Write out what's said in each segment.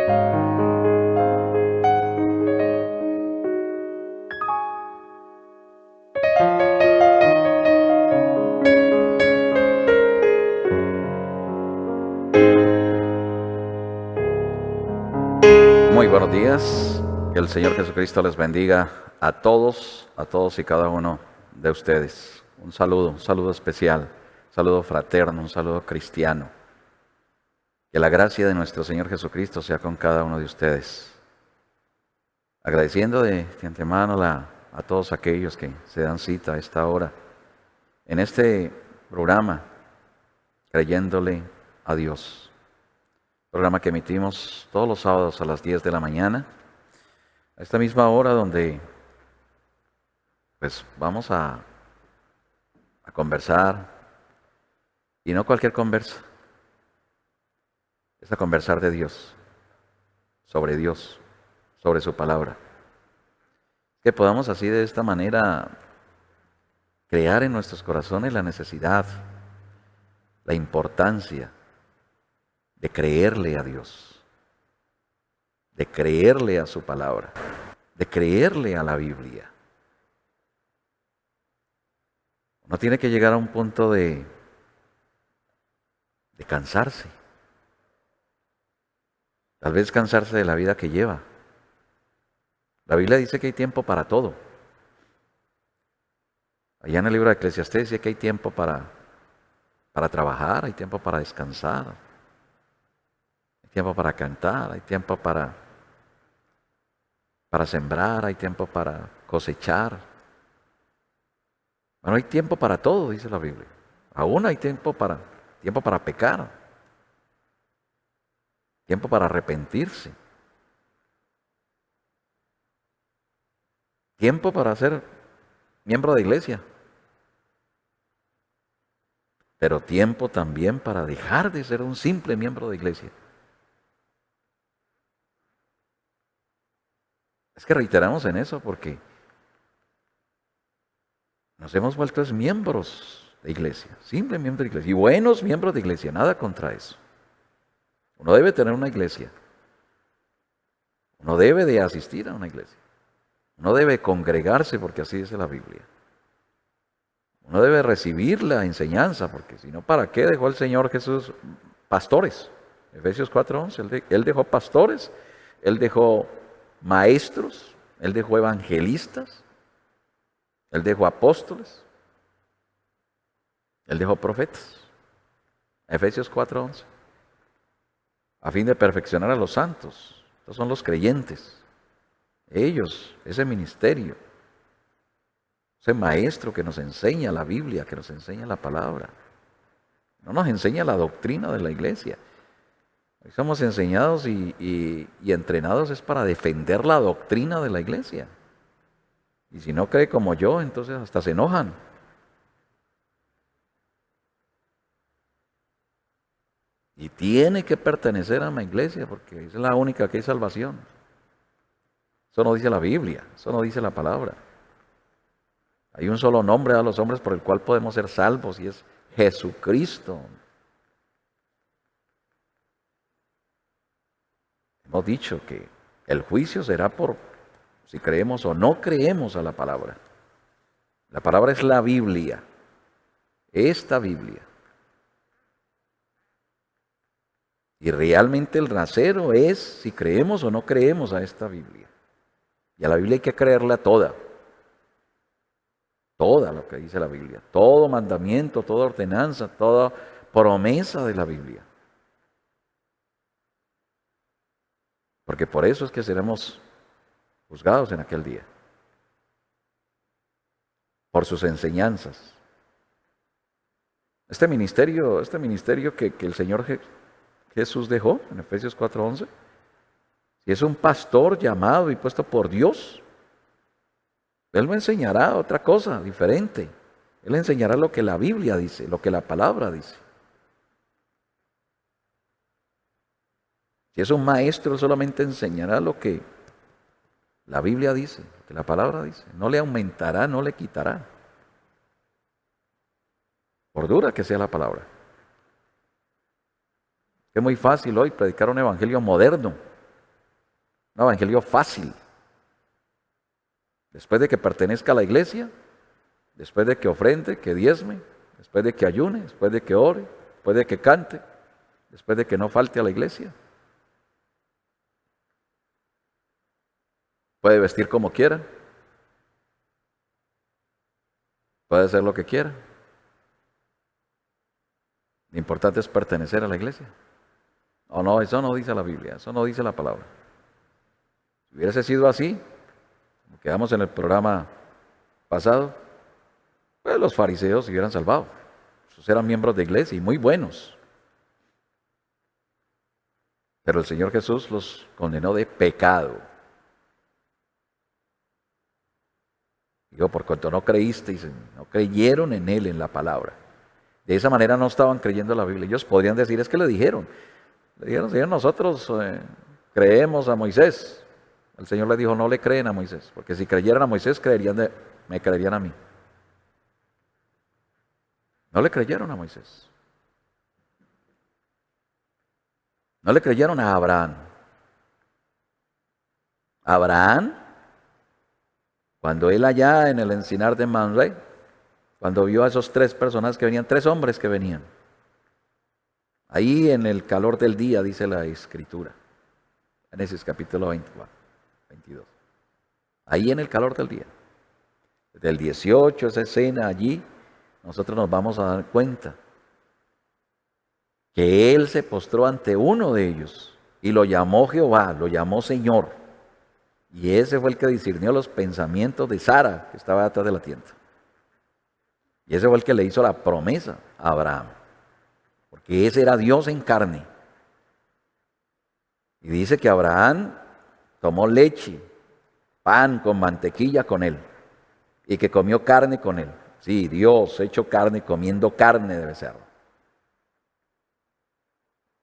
Muy buenos días, que el Señor Jesucristo les bendiga a todos y cada uno de ustedes. Un saludo especial, un saludo fraterno, un saludo cristiano. Que la gracia de nuestro Señor Jesucristo sea con cada uno de ustedes. Agradeciendo de antemano a todos aquellos que se dan cita a esta hora en este programa, creyéndole a Dios. Programa que emitimos todos los sábados a las 10 de la mañana. A esta misma hora donde pues vamos a conversar, y no cualquier conversa, es a conversar de Dios, sobre su palabra. Que podamos así de esta manera crear en nuestros corazones la necesidad, la importancia de creerle a Dios, de creerle a su palabra, de creerle a la Biblia. Uno tiene que llegar a un punto de cansarse. Tal vez cansarse de la vida que lleva. La Biblia dice que hay tiempo para todo. Allá en el libro de Eclesiastés dice que hay tiempo para trabajar, hay tiempo para descansar, hay tiempo para cantar, hay tiempo para sembrar, hay tiempo para cosechar. Bueno, hay tiempo para todo, dice la Biblia. Aún hay tiempo para pecar, tiempo para arrepentirse, tiempo para ser miembro de iglesia, pero tiempo también para dejar de ser un simple miembro de iglesia. Es que reiteramos en eso porque nos hemos vuelto miembros de iglesia, simple miembro de iglesia, y buenos miembros de iglesia, nada contra eso. Uno debe tener una iglesia, uno debe de asistir a una iglesia, uno debe congregarse porque así dice la Biblia. Uno debe recibir la enseñanza, porque si no, ¿para qué dejó el Señor Jesús pastores? Efesios 4:11, Él dejó pastores, Él dejó maestros, Él dejó evangelistas, Él dejó apóstoles, Él dejó profetas. Efesios 4:11, a fin de perfeccionar a los santos. Estos son los creyentes. Ellos, ese ministerio, ese maestro que nos enseña la Biblia, que nos enseña la palabra. No nos enseña la doctrina de la iglesia. Hoy somos enseñados y entrenados es para defender la doctrina de la iglesia. Y si no cree como yo, entonces hasta se enojan. Y tiene que pertenecer a una iglesia porque es la única que hay salvación. Eso no dice la Biblia, eso no dice la palabra. Hay un solo nombre a los hombres por el cual podemos ser salvos y es Jesucristo. Hemos dicho que el juicio será por si creemos o no creemos a la palabra. La palabra es la Biblia, esta Biblia. Y realmente el rasero es si creemos o no creemos a esta Biblia. Y a la Biblia hay que creerla toda. Toda lo que dice la Biblia. Todo mandamiento, toda ordenanza, toda promesa de la Biblia. Porque por eso es que seremos juzgados en aquel día. Por sus enseñanzas. Este ministerio que el Señor Jesús dejó en Efesios 4:11, si es un pastor llamado y puesto por Dios, Él me enseñará otra cosa diferente. Él enseñará lo que la Biblia dice, lo que la palabra dice. Si es un maestro, Él solamente enseñará lo que la Biblia dice, lo que la palabra dice. No le aumentará, no le quitará. Por dura que sea la palabra. Es muy fácil hoy predicar un evangelio moderno. Un evangelio fácil. Después de que pertenezca a la iglesia, después de que ofrende, que diezme, después de que ayune, después de que ore, después de que cante, después de que no falte a la iglesia. Puede vestir como quiera, puede hacer lo que quiera. Lo importante es pertenecer a la iglesia. No, eso no dice la Biblia, eso no dice la palabra. Si hubiese sido así, como quedamos en el programa pasado, pues los fariseos se hubieran salvado. Esos eran miembros de iglesia y muy buenos. Pero el Señor Jesús los condenó de pecado. Digo, por cuanto no creísteis, no creyeron en Él, en la palabra. De esa manera no estaban creyendo en la Biblia. Ellos podrían decir, es que le dijeron, Señor, nosotros creemos a Moisés. El Señor les dijo, no le creen a Moisés, porque si creyeran a Moisés, me creerían a mí. No le creyeron a Moisés. No le creyeron a Abraham. Abraham, cuando él allá en el encinar de Mamre, cuando vio a esos tres personas que venían, tres hombres que venían, ahí en el calor del día, dice la Escritura, Génesis capítulo 22, ahí en el calor del día, desde el 18, esa escena allí, nosotros nos vamos a dar cuenta que él se postró ante uno de ellos y lo llamó Jehová, lo llamó Señor. Y ese fue el que discernió los pensamientos de Sara, que estaba atrás de la tienda. Y ese fue el que le hizo la promesa a Abraham, porque ese era Dios en carne. Y dice que Abraham tomó leche, pan con mantequilla con él, y que comió carne con él. Sí, Dios hecho carne, comiendo carne de becerro.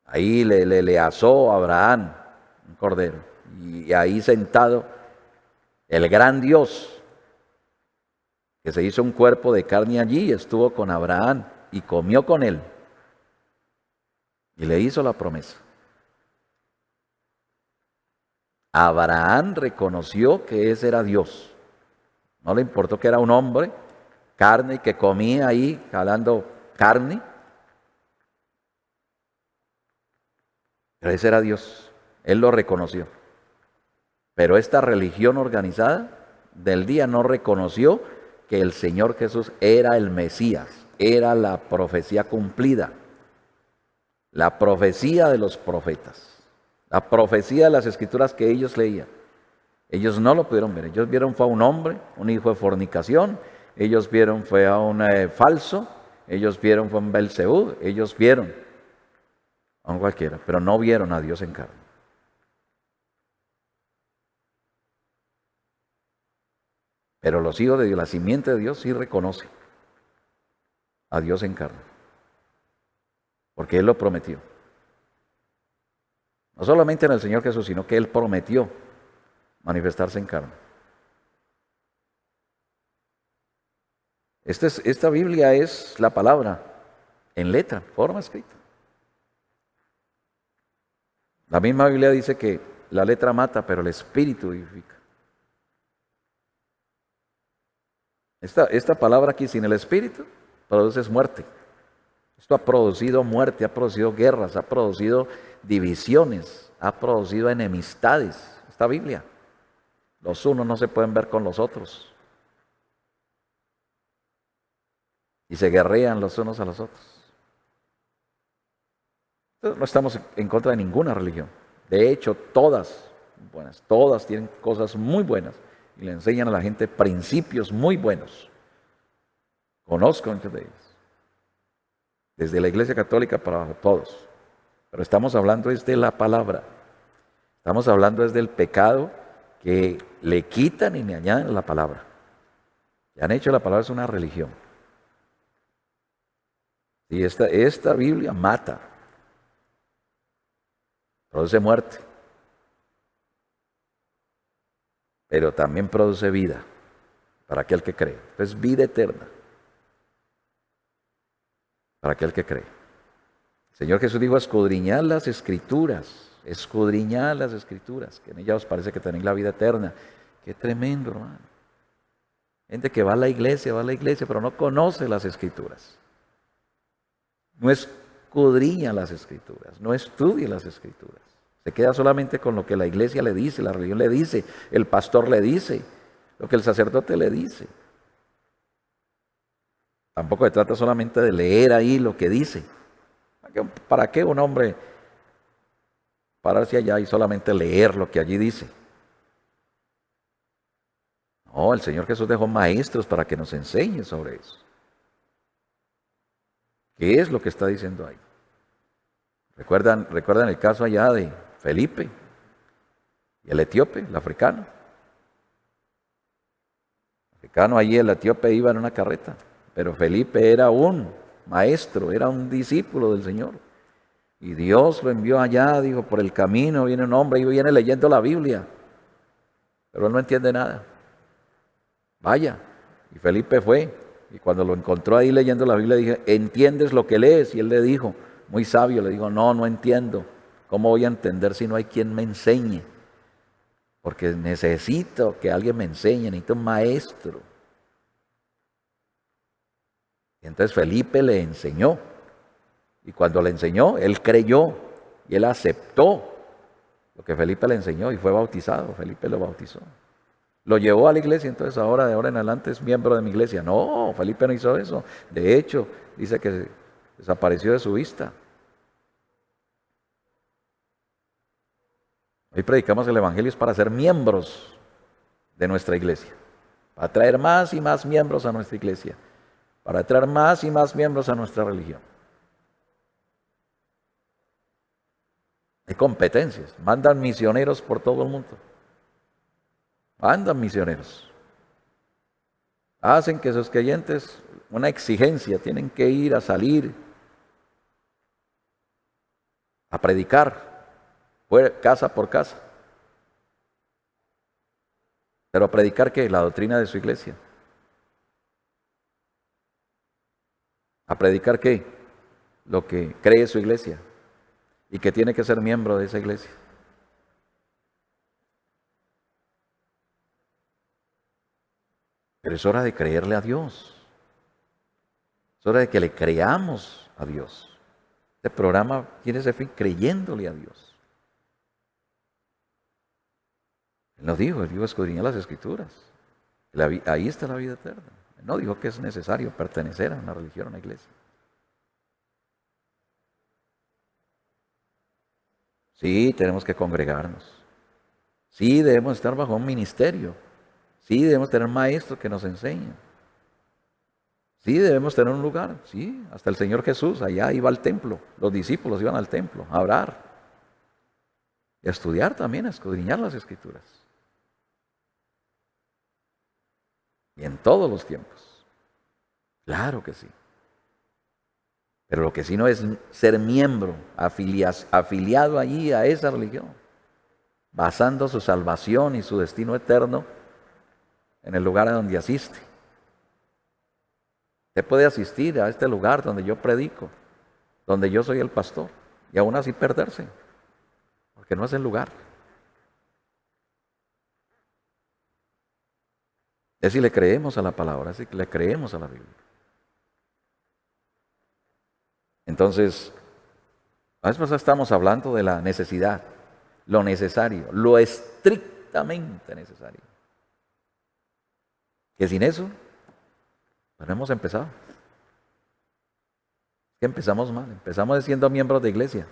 Ahí le asó a Abraham un cordero. Y ahí sentado el gran Dios, que se hizo un cuerpo de carne allí, estuvo con Abraham y comió con él. Y le hizo la promesa. Abraham reconoció que ese era Dios. No le importó que era un hombre, carne, y que comía ahí jalando carne. Pero ese era Dios. Él lo reconoció. Pero esta religión organizada del día no reconoció que el Señor Jesús era el Mesías, era la profecía cumplida, la profecía de los profetas, la profecía de las escrituras que ellos leían. Ellos no lo pudieron ver, ellos vieron fue a un hombre, un hijo de fornicación, ellos vieron fue a un falso, ellos vieron fue a un Belzebú, ellos vieron a un cualquiera, pero no vieron a Dios en carne. Pero los hijos de Dios, la simiente de Dios, sí reconocen a Dios en carne. Porque Él lo prometió. No solamente en el Señor Jesús, sino que Él prometió manifestarse en carne. Esta Biblia es la palabra en letra, forma escrita. La misma Biblia dice que la letra mata, pero el Espíritu vivifica. Esta palabra aquí, sin el Espíritu, produce muerte. Esto ha producido muerte, ha producido guerras, ha producido divisiones, ha producido enemistades. Esta Biblia. Los unos no se pueden ver con los otros. Y se guerrean los unos a los otros. Entonces, no estamos en contra de ninguna religión. De hecho, todas buenas, todas tienen cosas muy buenas. Y le enseñan a la gente principios muy buenos. Conozco entre ellos. Desde la Iglesia Católica para abajo, todos. Pero estamos hablando es de la palabra. Estamos hablando es del pecado que le quitan y le añaden a la palabra. Y han hecho la palabra es una religión. Y esta Biblia mata. Produce muerte. Pero también produce vida para aquel que cree. Es vida eterna para aquel que cree. El Señor Jesús dijo, escudriñad las Escrituras, escudriñad las Escrituras, que en ellas os parece que tenéis la vida eterna. Qué tremendo, hermano. Gente que va a la iglesia, pero no conoce las Escrituras. No escudriña las Escrituras, no estudia las Escrituras. Se queda solamente con lo que la iglesia le dice, la religión le dice, el pastor le dice, lo que el sacerdote le dice. Tampoco se trata solamente de leer ahí lo que dice. ¿Para qué un hombre pararse allá y solamente leer lo que allí dice? No, el Señor Jesús dejó maestros para que nos enseñen sobre eso. ¿Qué es lo que está diciendo ahí? ¿Recuerdan el caso allá de Felipe y el etíope, el africano? El africano allí, el etíope iba en una carreta, pero Felipe era un maestro, era un discípulo del Señor. Y Dios lo envió allá, dijo, por el camino viene un hombre y viene leyendo la Biblia, pero él no entiende nada. Vaya, y Felipe fue, y cuando lo encontró ahí leyendo la Biblia, dije, ¿entiendes lo que lees? Y él le dijo, muy sabio, le dijo, no entiendo. ¿Cómo voy a entender si no hay quien me enseñe? Porque necesito que alguien me enseñe, necesito un maestro. Y entonces Felipe le enseñó. Y cuando le enseñó, él creyó y él aceptó lo que Felipe le enseñó y fue bautizado. Felipe lo bautizó. Lo llevó a la iglesia, entonces de ahora en adelante es miembro de mi iglesia. No, Felipe no hizo eso. De hecho, dice que desapareció de su vista. Hoy predicamos el Evangelio es para ser miembros de nuestra iglesia, para traer más y más miembros a nuestra iglesia, para traer más y más miembros a nuestra religión. Hay competencias, mandan misioneros por todo el mundo. Mandan misioneros. Hacen que sus creyentes, una exigencia, tienen que ir a salir a predicar, casa por casa. Pero a predicar ¿qué? La doctrina de su iglesia. ¿A predicar qué? Lo que cree su iglesia y que tiene que ser miembro de esa iglesia. Pero es hora de creerle a Dios. Es hora de que le creamos a Dios. Este programa tiene ese fin, creyéndole a Dios. Él nos dijo, escudriñar las Escrituras. Ahí está la vida eterna. Él no dijo que es necesario pertenecer a una religión, a una iglesia. Sí, tenemos que congregarnos. Sí, debemos estar bajo un ministerio. Sí, debemos tener maestros que nos enseñen. Sí, debemos tener un lugar. Sí, hasta el Señor Jesús allá iba al templo. Los discípulos iban al templo a orar. Y a estudiar también, a escudriñar las Escrituras. Y en todos los tiempos. Claro que sí. Pero lo que sí no es ser miembro, afiliado allí a esa religión, basando su salvación y su destino eterno en el lugar a donde asiste. Usted puede asistir a este lugar donde yo predico, donde yo soy el pastor, y aún así perderse, porque no es el lugar. Es si le creemos a la palabra, es si le creemos a la Biblia. Entonces, a veces estamos hablando de la necesidad, lo necesario, lo estrictamente necesario. Que sin eso, pues no hemos empezado. Es que empezamos mal, empezamos siendo miembros de iglesia.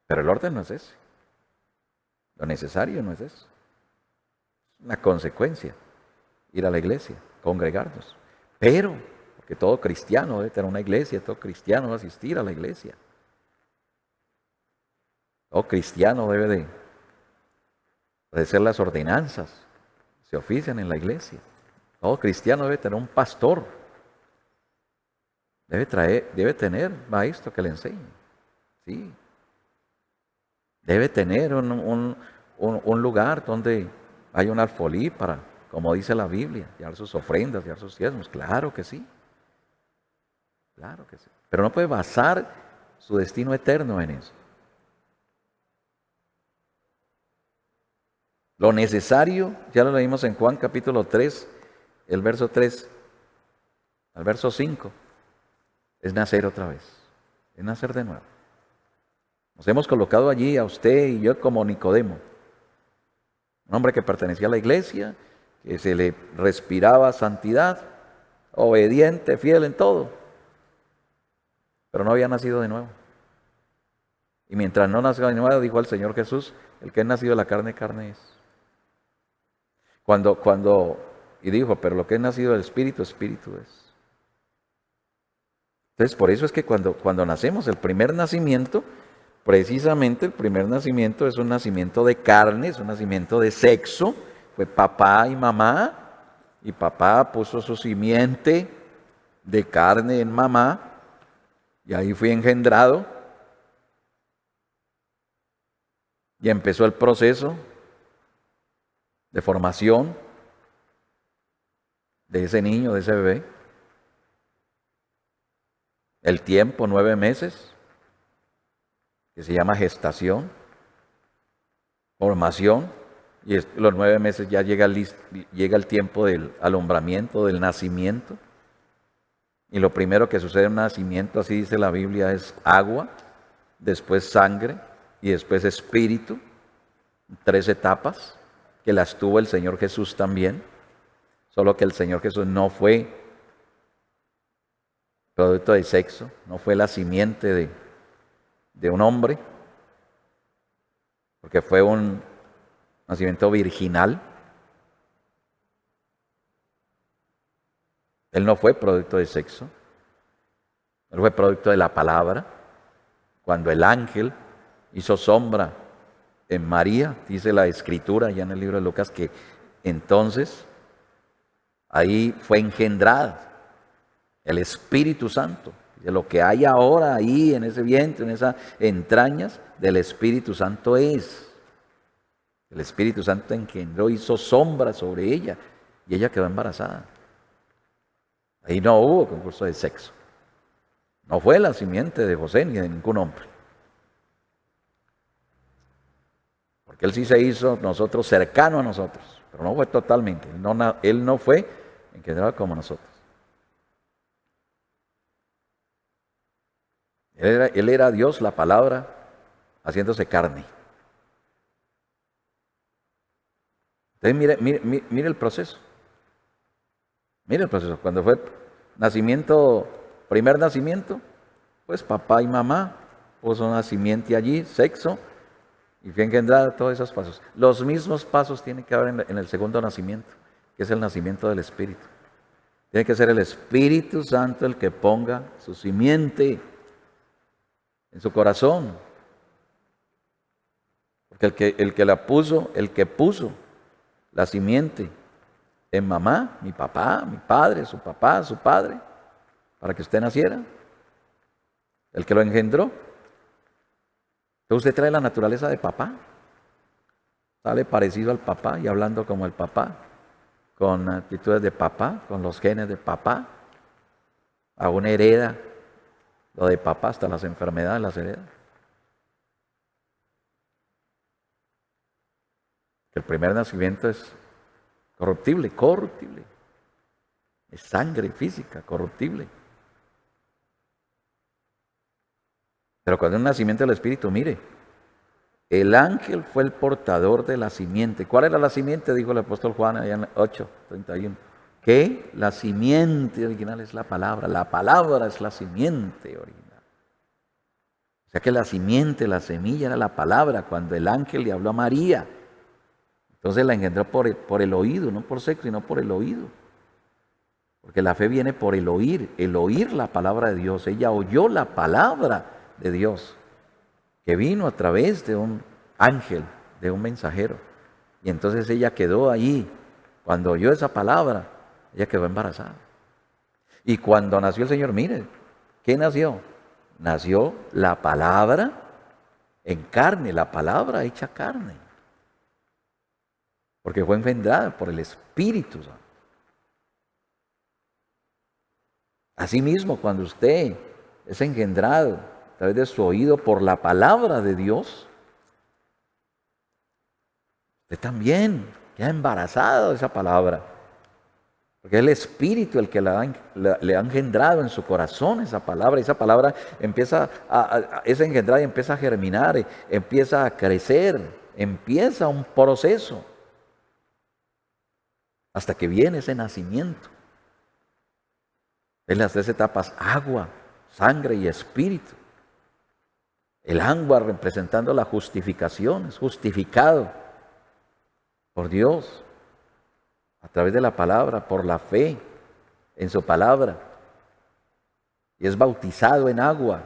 Pero el orden no es ese. Lo necesario no es eso. Es una consecuencia, ir a la iglesia, congregarnos. Pero, porque todo cristiano debe tener una iglesia, todo cristiano debe asistir a la iglesia. Todo cristiano debe de obedecer las ordenanzas, se ofician en la iglesia. Todo cristiano debe tener un pastor, debe tener maestro que le enseñe. Sí. Debe tener un lugar donde haya un alfolí para, como dice la Biblia, llevar sus ofrendas, llevar sus diezmos. Claro que sí. Claro que sí. Pero no puede basar su destino eterno en eso. Lo necesario, ya lo leímos en Juan capítulo 3, el verso 3 al verso 5, es nacer otra vez, es nacer de nuevo. Nos hemos colocado allí a usted y yo como Nicodemo, un hombre que pertenecía a la iglesia, que se le respiraba santidad, obediente, fiel en todo, pero no había nacido de nuevo. Y mientras no nació de nuevo, dijo el Señor Jesús, el que es nacido de la carne, carne es. Y dijo, pero lo que es nacido del Espíritu, Espíritu es. Entonces, por eso es que cuando nacemos, el primer nacimiento, precisamente el primer nacimiento es un nacimiento de carne, es un nacimiento de sexo, fue papá y mamá, y papá puso su simiente de carne en mamá, y ahí fui engendrado, y empezó el proceso de formación de ese niño, de ese bebé. El tiempo, 9 meses, que se llama gestación, formación, y los 9 meses ya llega el tiempo del alumbramiento, del nacimiento. Y lo primero que sucede en un nacimiento, así dice la Biblia, es agua, después sangre y después espíritu. 3 etapas que las tuvo el Señor Jesús también, solo que el Señor Jesús no fue producto de sexo, no fue la simiente de un hombre, porque fue un nacimiento virginal. Él no fue producto de sexo, él fue producto de la palabra. Cuando el ángel hizo sombra en María, dice la Escritura ya en el libro de Lucas, que entonces ahí fue engendrada el Espíritu Santo. De lo que hay ahora ahí en ese vientre, en esas entrañas, del Espíritu Santo es. El Espíritu Santo engendró, hizo sombra sobre ella y ella quedó embarazada. Ahí no hubo concurso de sexo. No fue la simiente de José ni de ningún hombre. Porque él sí se hizo nosotros cercano a nosotros, pero no fue totalmente. Él no fue engendrado como nosotros. Él era Dios, la palabra, haciéndose carne. Entonces mire el proceso. Mire el proceso. Cuando fue nacimiento, primer nacimiento, pues papá y mamá puso nacimiento allí, sexo, y fue engendrada, todos esos pasos. Los mismos pasos tienen que haber en el segundo nacimiento, que es el nacimiento del Espíritu. Tiene que ser el Espíritu Santo el que ponga su simiente en su corazón. Porque el que puso la simiente en mamá, mi papá, mi padre, su papá, su padre, para que usted naciera, el que lo engendró. Entonces usted trae la naturaleza de papá, sale parecido al papá y hablando como el papá, con actitudes de papá, con los genes de papá, aún hereda lo de papá, hasta las enfermedades las hereda. El primer nacimiento es corruptible. Es sangre física, corruptible. Pero cuando es un nacimiento del Espíritu, mire, el ángel fue el portador de la simiente. ¿Cuál era la simiente? Dijo el apóstol Juan allá en 8:31. Que la simiente original es la palabra es la simiente original. O sea que la simiente, la semilla era la palabra cuando el ángel le habló a María. Entonces la engendró por el oído, no por sexo, sino por el oído. Porque la fe viene por el oír la palabra de Dios. Ella oyó la palabra de Dios, que vino a través de un ángel, de un mensajero. Y entonces ella quedó allí. Cuando oyó esa palabra, ella quedó embarazada. Y cuando nació el Señor, mire, ¿qué nació? Nació la palabra en carne, la palabra hecha carne. Porque fue engendrada por el Espíritu Santo. Asimismo, cuando usted es engendrado a través de su oído por la palabra de Dios, usted también queda embarazado de esa palabra. Porque es el Espíritu el que le ha engendrado en su corazón esa palabra. Y esa palabra empieza es engendrada y empieza a germinar, empieza a crecer, empieza un proceso. Hasta que viene ese nacimiento. En las tres etapas: agua, sangre y espíritu. El agua representando la justificación, es justificado por Dios a través de la palabra, por la fe en su palabra. Y es bautizado en agua.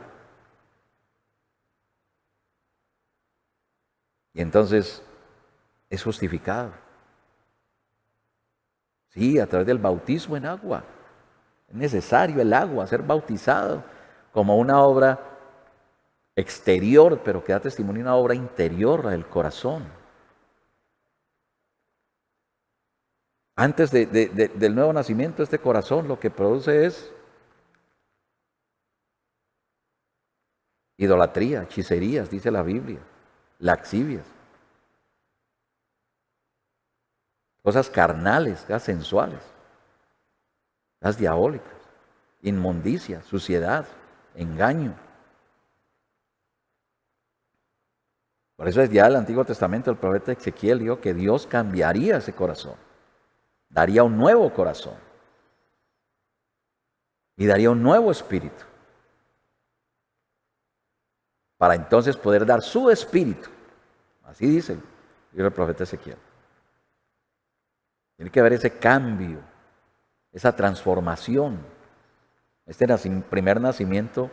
Y entonces es justificado. Sí, a través del bautismo en agua. Es necesario el agua, ser bautizado como una obra exterior, pero que da testimonio de una obra interior del corazón. Antes del nuevo nacimiento, este corazón lo que produce es idolatría, hechicerías, dice la Biblia, laxivias, cosas carnales, cosas sensuales, cosas diabólicas, inmundicia, suciedad, engaño. Por eso ya el Antiguo Testamento, el profeta Ezequiel dijo que Dios cambiaría ese corazón, daría un nuevo corazón y daría un nuevo espíritu, para entonces poder dar su espíritu. Así dice el profeta Ezequiel. Tiene que haber ese cambio, esa transformación. Este primer nacimiento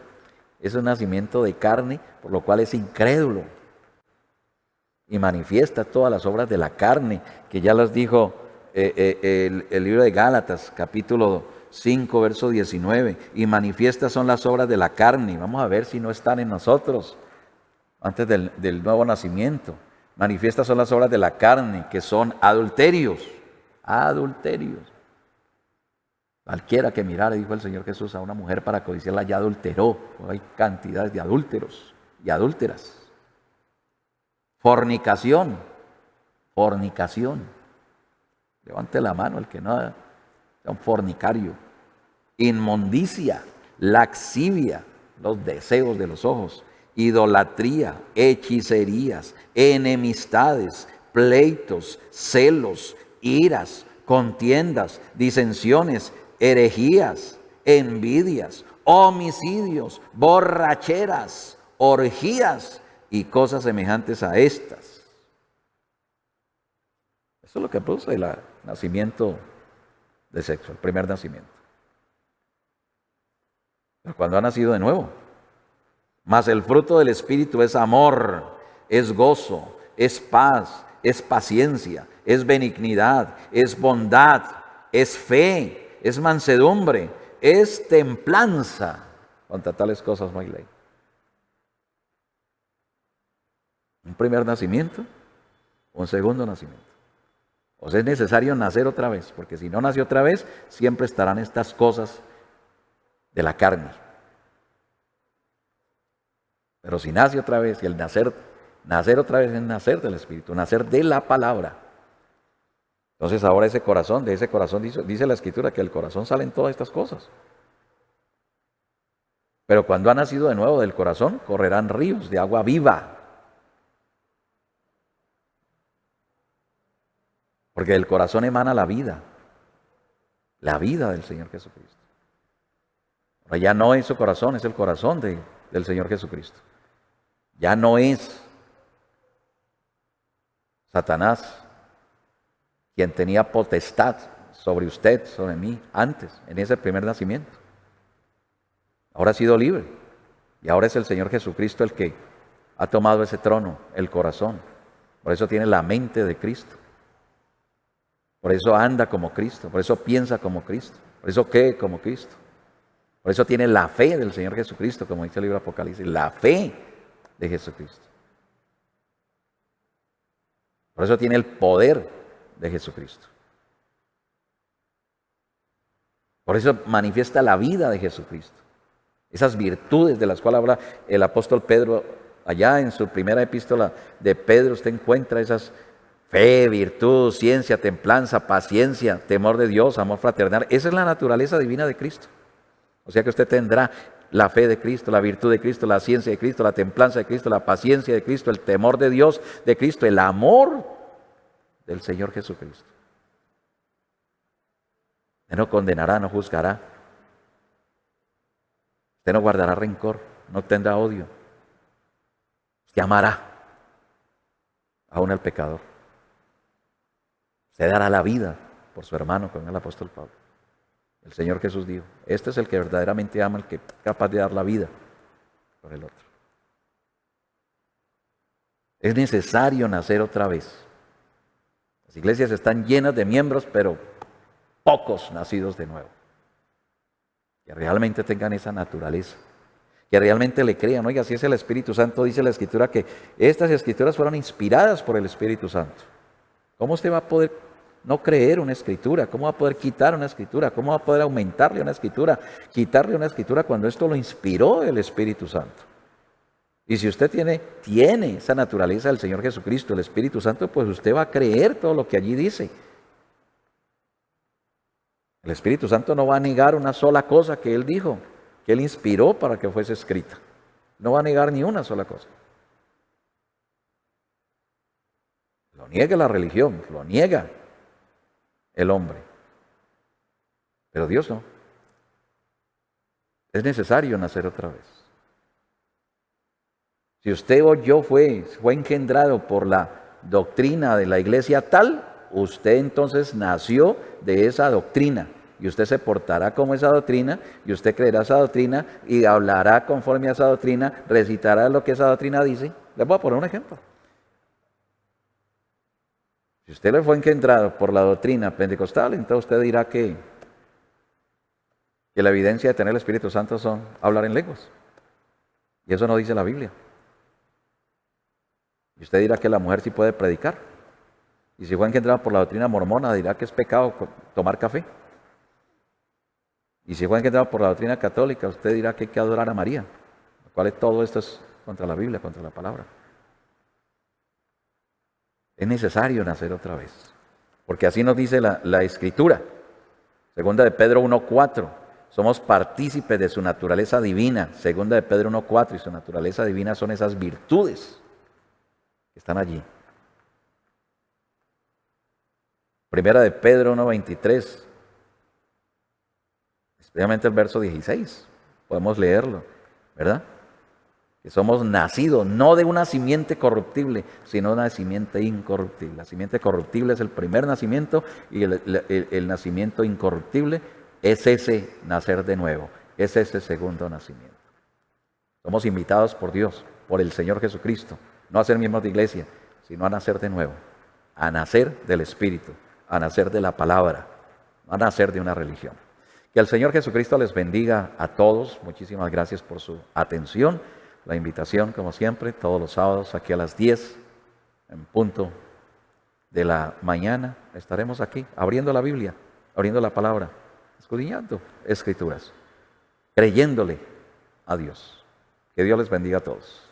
es un nacimiento de carne, por lo cual es incrédulo y manifiesta todas las obras de la carne, que ya las dijo el libro de Gálatas, capítulo 5, verso 19. Y manifiestas son las obras de la carne. Vamos a ver si no están en nosotros antes del nuevo nacimiento. Manifiestas son las obras de la carne, que son adulterios. Adulterios. Cualquiera que mirara, dijo el Señor Jesús, a una mujer para codiciarla ya adulteró. Hay cantidades de adúlteros y adúlteras. Fornicación. Fornicación. Levante la mano el que no sea un fornicario. Inmundicia, laxivia, los deseos de los ojos, idolatría, hechicerías, enemistades, pleitos, celos, iras, contiendas, disensiones, herejías, envidias, homicidios, borracheras, orgías y cosas semejantes a estas. Eso es lo que produce el nacimiento de sexo, el primer nacimiento. Pero cuando ha nacido de nuevo, mas el fruto del Espíritu es amor, es gozo, es paz, es paciencia, es benignidad, es bondad, es fe, es mansedumbre, es templanza. Contra tales cosas no hay ley. Un primer nacimiento, un segundo nacimiento. O sea, es necesario nacer otra vez, porque si no nace otra vez, siempre estarán estas cosas de la carne. Pero si nace otra vez, y el nacer otra vez es nacer del Espíritu, nacer de la palabra. Entonces ahora de ese corazón dice la Escritura que del corazón salen todas estas cosas. Pero cuando ha nacido de nuevo del corazón, correrán ríos de agua viva. Porque del corazón emana la vida del Señor Jesucristo. Ahora ya no es su corazón, es el corazón del Señor Jesucristo. Ya no es Satanás quien tenía potestad sobre usted, sobre mí, antes, en ese primer nacimiento. Ahora ha sido libre. Y ahora es el Señor Jesucristo el que ha tomado ese trono, el corazón. Por eso tiene la mente de Cristo. Por eso anda como Cristo, por eso piensa como Cristo, por eso cree como Cristo. Por eso tiene la fe del Señor Jesucristo, como dice el libro de Apocalipsis, la fe de Jesucristo. Por eso tiene el poder de Jesucristo. Por eso manifiesta la vida de Jesucristo. Esas virtudes de las cuales habla el apóstol Pedro, allá en su primera epístola de Pedro, usted encuentra esas fe, virtud, ciencia, templanza, paciencia, temor de Dios, amor fraternal. Esa es la naturaleza divina de Cristo. O sea que usted tendrá la fe de Cristo, la virtud de Cristo, la ciencia de Cristo, la templanza de Cristo, la paciencia de Cristo, el temor de Dios de Cristo, el amor del Señor Jesucristo. Usted no condenará, no juzgará. Usted no guardará rencor, no tendrá odio. Usted amará aún al pecador. Usted dará la vida por su hermano, con el apóstol Pablo. El Señor Jesús dijo, este es el que verdaderamente ama, el que es capaz de dar la vida por el otro. Es necesario nacer otra vez. Las iglesias están llenas de miembros, pero pocos nacidos de nuevo. Que realmente tengan esa naturaleza. Que realmente le crean. Oiga, si es el Espíritu Santo, dice la Escritura que estas Escrituras fueron inspiradas por el Espíritu Santo. ¿Cómo usted va a poder no creer una Escritura? ¿Cómo va a poder quitar una Escritura? ¿Cómo va a poder aumentarle una Escritura? Quitarle una Escritura cuando esto lo inspiró el Espíritu Santo. Y si usted tiene esa naturaleza del Señor Jesucristo, el Espíritu Santo, pues usted va a creer todo lo que allí dice. El Espíritu Santo no va a negar una sola cosa que Él dijo, que Él inspiró para que fuese escrita. No va a negar ni una sola cosa. Lo niega la religión, lo niega el hombre. Pero Dios no. Es necesario nacer otra vez. Si usted o yo fue engendrado por la doctrina de la iglesia tal, usted entonces nació de esa doctrina. Y usted se portará como esa doctrina, y usted creerá esa doctrina, y hablará conforme a esa doctrina, recitará lo que esa doctrina dice. Les voy a poner un ejemplo. Si usted le fue engendrado por la doctrina pentecostal, entonces usted dirá que la evidencia de tener el Espíritu Santo son hablar en lenguas. Y eso no dice la Biblia. Y usted dirá que la mujer sí puede predicar. Y si fue engendrado por la doctrina mormona, dirá que es pecado tomar café. Y si fue engendrado por la doctrina católica, usted dirá que hay que adorar a María. Lo cual todo esto es contra la Biblia, contra la palabra. Es necesario nacer otra vez. Porque así nos dice la Escritura. Segunda de Pedro 1:4. Somos partícipes de su naturaleza divina. Segunda de Pedro 1:4. Y su naturaleza divina son esas virtudes que están allí. Primera de Pedro 1:23. Especialmente el verso 16. Podemos leerlo, ¿verdad? Que somos nacidos no de una simiente corruptible, sino de una simiente incorruptible. La simiente corruptible es el primer nacimiento y el nacimiento incorruptible es ese nacer de nuevo, es ese segundo nacimiento. Somos invitados por Dios, por el Señor Jesucristo, no a ser miembros de iglesia, sino a nacer de nuevo, a nacer del Espíritu, a nacer de la palabra, a nacer de una religión. Que el Señor Jesucristo les bendiga a todos. Muchísimas gracias por su atención. La invitación, como siempre, todos los sábados aquí a las 10, en punto de la mañana, estaremos aquí abriendo la Biblia, abriendo la palabra, escudriñando Escrituras, creyéndole a Dios. Que Dios les bendiga a todos.